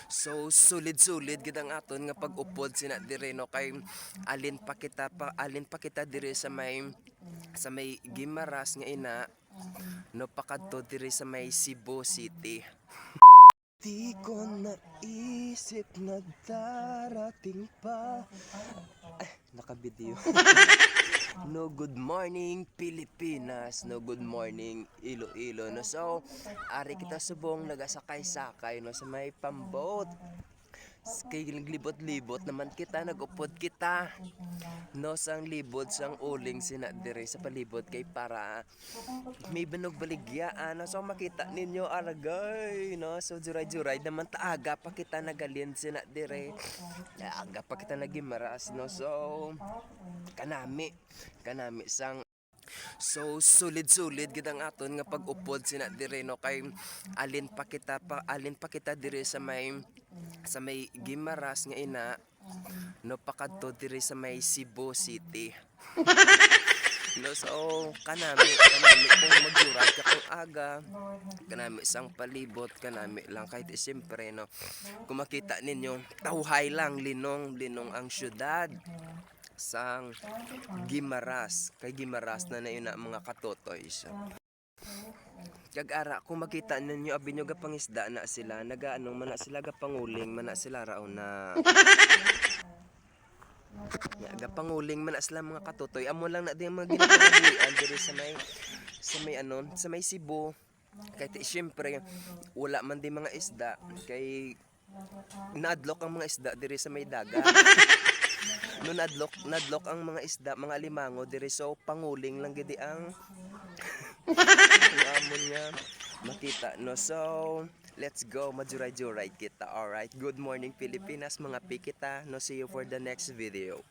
So sulid-sulid gid ang aton nga pag-upod sina dire no kay alin pa kita dire sa may Gimaras nga ina no pakadto dire sa may Cebu City. Di ko naisip na darating pa. Ay, naka-video. No, good morning Pilipinas. No, good morning Iloilo. No, so, ari kita subong nagasakay-sakay no sa may pamboat. Kay naglibot-libot naman kita, nag-upod kita. No, sang libot, sang uling sina dire sa palibot kay para may banog baligyaan. No, so makita ninyo aragay. No, so juray-juray naman taaga pa kita nagalin sina dire. Aga pa kita nagimaras. No, so kanami sang so sulid-sulid gid ang aton nga pag-upod sina dire no kay alin pa kita dire sa may Gimaras nga ina no pakadto dire sa may Cebu City. No, so kanami kung magjuray ka kung aga kanami sang palibot kanami lang kahit siyempre no kung makita ninyo tawhay lang linong ang syudad sang Gimaras kay Gimaras na na mga katotoy so, kag-ara kung makita ninyo abi nyo gapangisda na sila nagaanong man na sila gapanguling man na sila raon na gapanguling man na sila mga katotoy amo lang na din mga ginapangalian diri sa may Cebu kay siyempre wala man din mga isda kay nadlok ang mga isda diri sa may dagat. No, nadlok ang mga isda, mga limango diri so panguling lang gidi ang amon nga makita no. So let's go majuray-juray kita. Alright, good morning Pilipinas mga pikita no, see you for the next video.